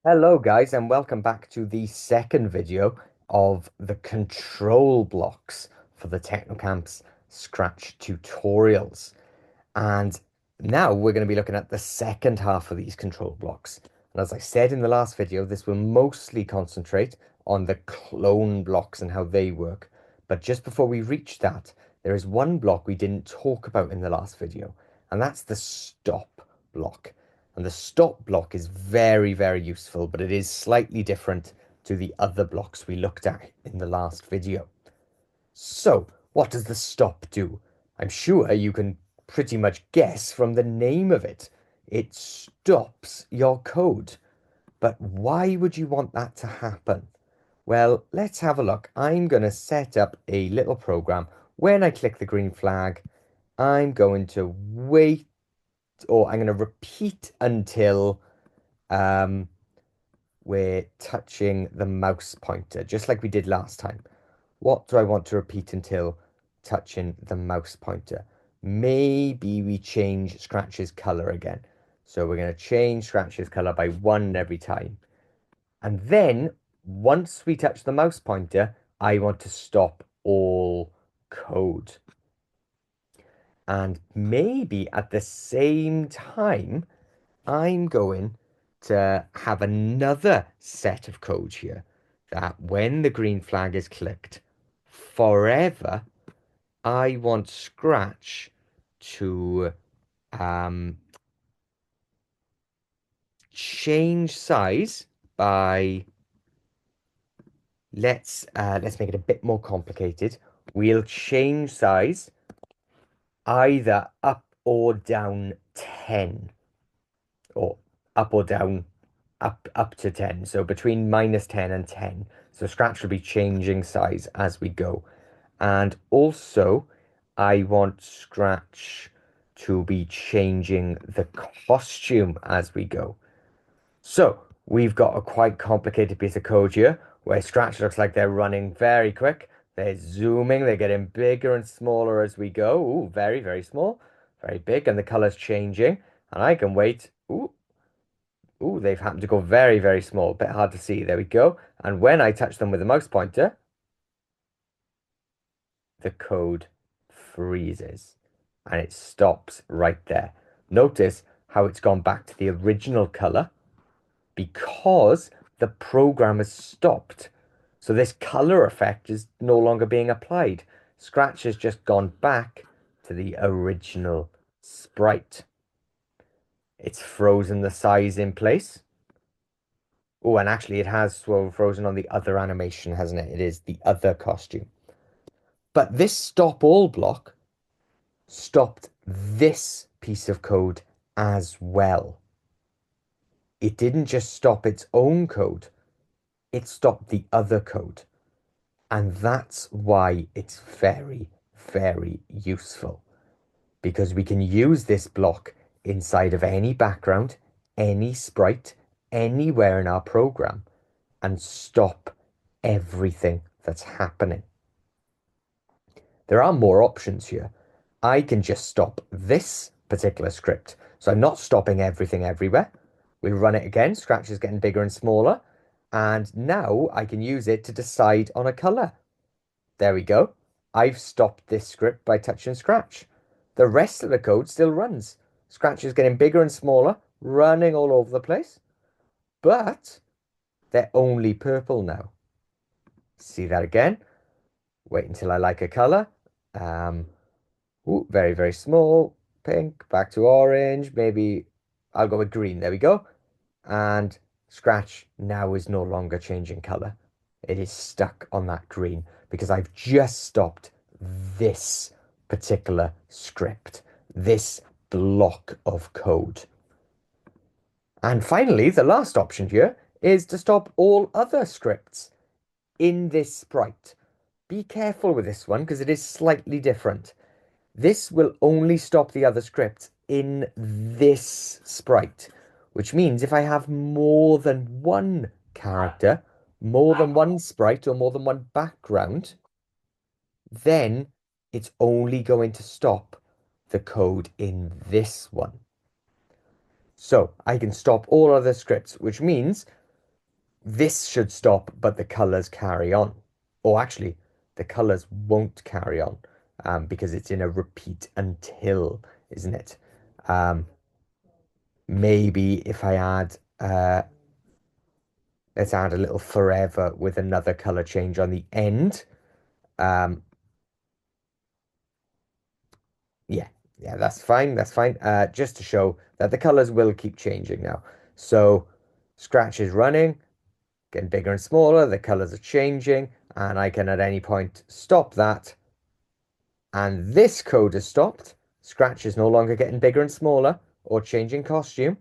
Hello guys and welcome back to the second video of the control blocks for the Technocamps Scratch tutorials. And now we're going to be looking at the second half of these control blocks. And as I said in the last video, this will mostly concentrate on the clone blocks and how they work. But just before we reach that, there is one block we didn't talk about in the last video, and that's the stop block. And the stop block is very, very useful, but it is slightly different to the other blocks we looked at in the last video. So, what does the stop do? I'm sure you can pretty much guess from the name of it. It stops your code. But why would you want that to happen? Well, let's have a look. I'm going to set up a little program. When I click the green flag, I'm going to wait, or I'm going to repeat until um, we're touching the mouse pointer, just like we did last time. What do I want to repeat until touching the mouse pointer? Maybe we change Scratch's color again. So we're going to change Scratch's color by 1 every time. And then once we touch the mouse pointer, I want to stop all code. And maybe at the same time, I'm going to have another set of code here that when the green flag is clicked forever, I want Scratch to um, change size by let's make it a bit more complicated. We'll change size either up or down 10 or up or down up to 10. So between -10 and 10. So Scratch will be changing size as we go. And also I want Scratch to be changing the costume as we go. So we've got a quite complicated piece of code here where Scratch looks like they're running very quick. They're zooming, they're getting bigger and smaller as we go. Ooh, very, very small, very big, and the color's changing. And I can wait. Ooh, they've happened to go very, very small. Bit hard to see. There we go. And when I touch them with the mouse pointer, the code freezes and it stops right there. Notice how it's gone back to the original color because the program has stopped. So this color effect is no longer being applied. Scratch has just gone back to the original sprite. It's frozen the size in place. Oh, and actually it has frozen on the other animation, hasn't it? It is the other costume. But this stop all block stopped this piece of code as well. It didn't just stop its own code, it stopped the other code. And that's why it's very, very useful. Because we can use this block inside of any background, any sprite, anywhere in our program, and stop everything that's happening. There are more options here. I can just stop this particular script. So I'm not stopping everything everywhere. We run it again. Scratch is getting bigger and smaller. And now I can use it to decide on a color. There we go. I've stopped this script by touching Scratch. The rest of the code still runs. Scratch is getting bigger and smaller, running all over the place. But they're only purple now. See that again? Wait until I like a color. Um, Ooh, very, very small. Pink, back to orange. Maybe I'll go with green. There we go. And Scratch now is no longer changing color. It is stuck on that green because I've just stopped this particular script, this block of code. And finally, the last option here is to stop all other scripts in this sprite. Be careful with this one because it is slightly different. This will only stop the other scripts in this sprite, which means if I have more than one character, more than one sprite, or more than one background, then it's only going to stop the code in this one. So I can stop all other scripts, which means this should stop, but the colors carry on. Or actually, the colors won't carry on because it's in a repeat until, isn't it? Um, maybe if I add, let's add a little forever with another color change on the end. Um, yeah, yeah, that's fine. That's fine. Just to show that the colors will keep changing now. So Scratch is running, getting bigger and smaller. The colors are changing, and I can at any point stop that. And this code is stopped. Scratch is no longer getting bigger and smaller or changing costume,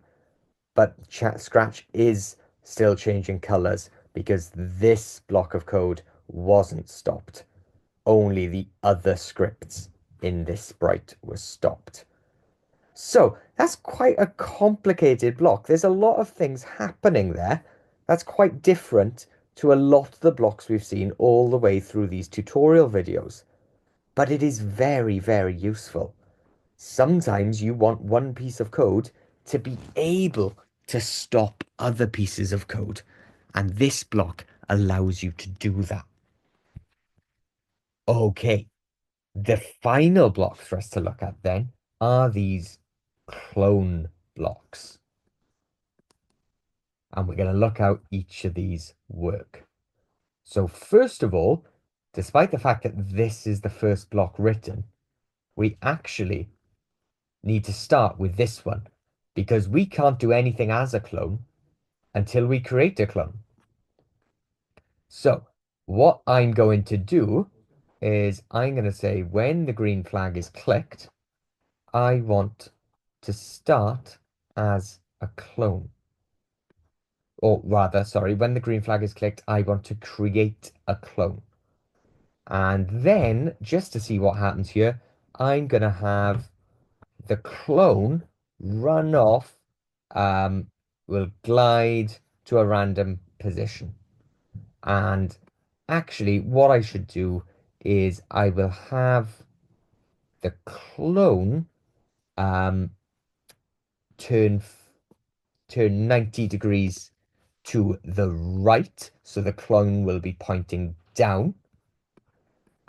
but Scratch is still changing colors because this block of code wasn't stopped. Only the other scripts in this sprite were stopped. So that's quite a complicated block. There's a lot of things happening there. That's quite different to a lot of the blocks we've seen all the way through these tutorial videos. But it is very, very useful. Sometimes you want one piece of code to be able to stop other pieces of code. And this block allows you to do that. Okay, the final blocks for us to look at then are these clone blocks. And we're going to look how each of these work. So first of all, despite the fact that this is the first block written, we actually need to start with this one because we can't do anything as a clone until we create a clone. So what I'm going to do is I'm going to say when the green flag is clicked, I want to start as a clone. Or rather, sorry, when the green flag is clicked, I want to create a clone. And then, just to see what happens here, I'm going to have the clone run off, will glide to a random position. And actually, what I should do is I will have the clone um, turn turn 90 degrees to the right. So the clone will be pointing down.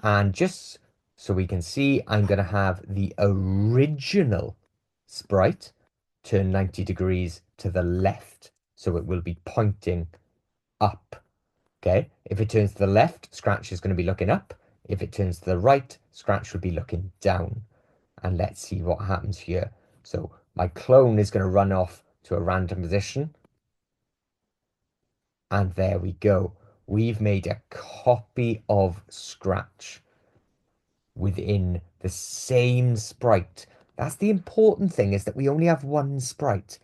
And just so we can see, I'm going to have the original sprite turn 90 degrees to the left. So it will be pointing up. Okay. If it turns to the left, Scratch is going to be looking up. If it turns to the right, Scratch would be looking down. And let's see what happens here. So my clone is going to run off to a random position. And there we go. We've made a copy of Scratch within the same sprite. That's the important thing, is that we only have one sprite.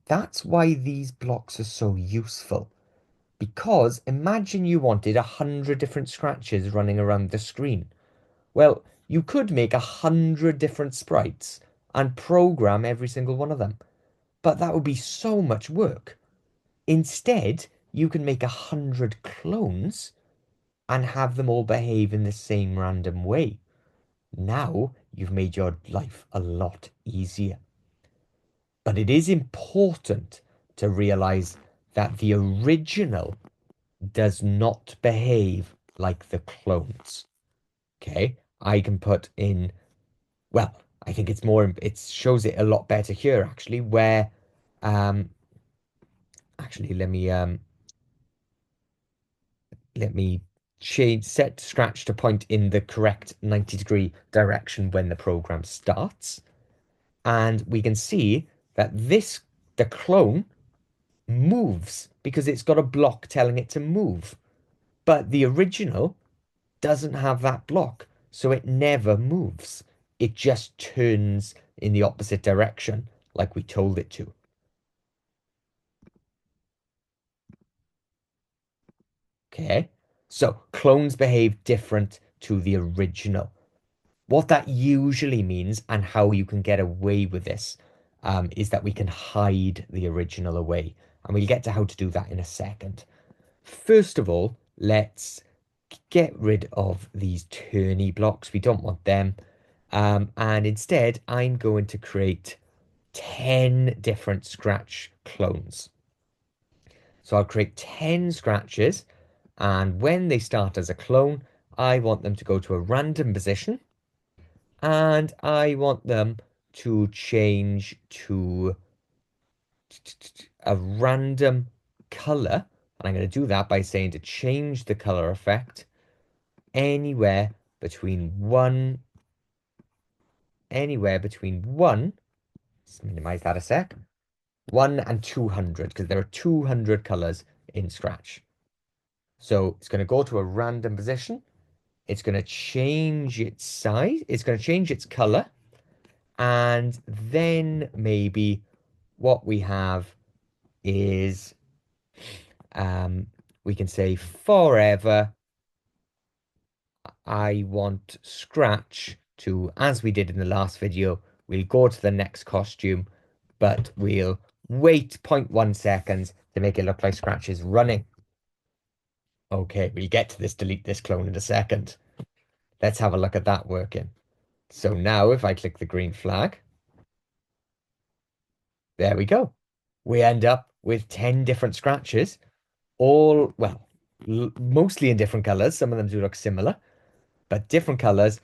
That's why these blocks are so useful. Because imagine you wanted 100 different Scratches running around the screen. Well, you could make 100 different sprites and program every single one of them. But that would be so much work. Instead, you can make 100 clones and have them all behave in the same random way. Now you've made your life a lot easier. But it is important to realize that the original does not behave like the clones. Okay, I can put in, well, I think it's more, it shows it a lot better here actually, where, actually, let me set Scratch to point in the correct 90-degree direction when the program starts. And we can see that the clone moves because it's got a block telling it to move. But the original doesn't have that block, so it never moves. It just turns in the opposite direction like we told it to. Okay, so clones behave different to the original. What that usually means and how you can get away with this is that we can hide the original away. And we'll get to how to do that in a second. First of all, let's get rid of these turny blocks. We don't want them. And instead, I'm going to create 10 different Scratch clones. So I'll create 10 scratches, and when they start as a clone, I want them to go to a random position, and I want them to change to a random color. And I'm going to do that by saying to change the color effect anywhere between one, let's minimize that a sec, 1 and 200, because there are 200 colors in Scratch. So it's going to go to a random position. It's going to change its size. It's going to change its color. And then maybe what we have is we can say forever I want Scratch to, as we did in the last video, we'll go to the next costume, but we'll wait 0.1 seconds to make it look like Scratch is running. Okay, we'll get to this delete this clone in a second. Let's have a look at that working. So now if I click the green flag, there we go. We end up with 10 different Scratches, all, well, mostly in different colors. Some of them do look similar, but different colors,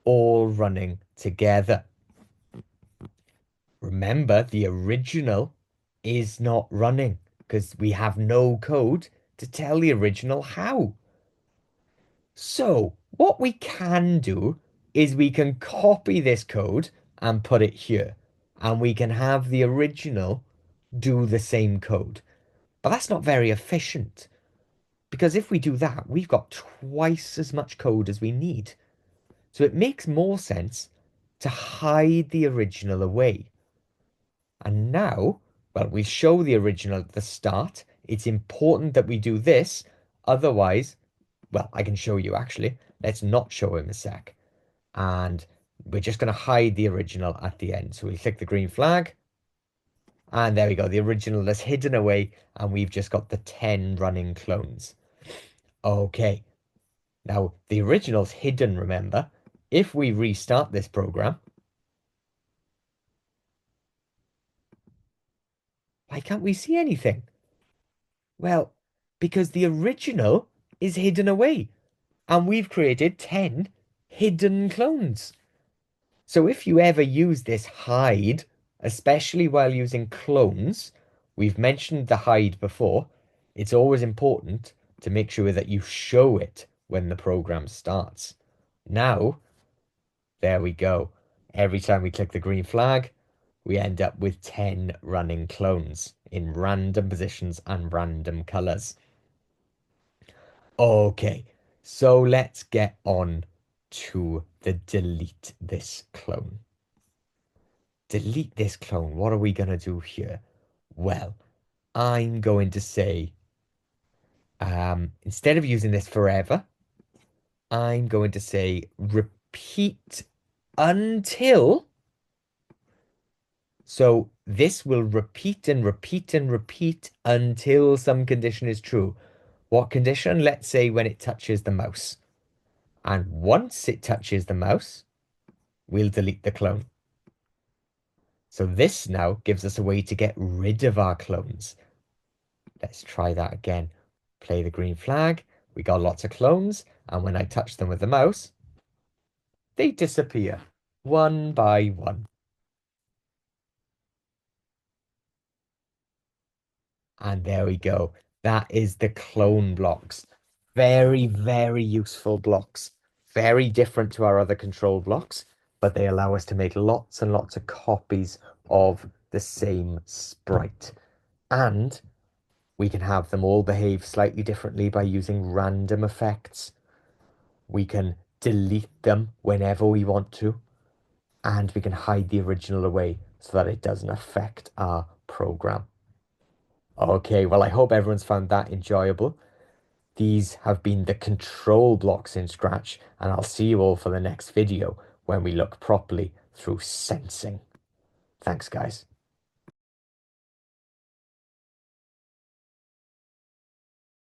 all running together. Remember, the original is not running because we have no code to tell the original how. So what we can do is we can copy this code and put it here, and we can have the original do the same code. But that's not very efficient, because if we do that, we've got twice as much code as we need. So it makes more sense to hide the original away. And now, well, we show the original at the start. It's important that we do this. Otherwise, well, I can show you actually. Let's not show him a sec. And we're just going to hide the original at the end. So we click the green flag. And there we go. The original is hidden away. And we've just got the 10 running clones. Okay. Now, the original's hidden, remember. If we restart this program, why can't we see anything? Well, because the original is hidden away, and we've created 10 hidden clones. So if you ever use this hide, especially while using clones, we've mentioned the hide before, it's always important to make sure that you show it when the program starts. Now, there we go. Every time we click the green flag, we end up with 10 running clones in random positions and random colors. Okay, so let's get on to the delete this clone. Delete this clone. What are we going to do here? Well, I'm going to say, instead of using this forever, I'm going to say repeat until. So this will repeat and repeat and repeat until some condition is true. What condition? Let's say when it touches the mouse. And once it touches the mouse, we'll delete the clone. So this now gives us a way to get rid of our clones. Let's try that again. Play the green flag. We got lots of clones. And when I touch them with the mouse, they disappear one by one. And there we go. That is the clone blocks. Very, very useful blocks. Very different to our other control blocks, but they allow us to make lots and lots of copies of the same sprite. And we can have them all behave slightly differently by using random effects. We can delete them whenever we want to, and we can hide the original away so that it doesn't affect our program. Okay, well, I hope everyone's found that enjoyable. These have been the control blocks in Scratch, and I'll see you all for the next video when we look properly through sensing. Thanks, guys.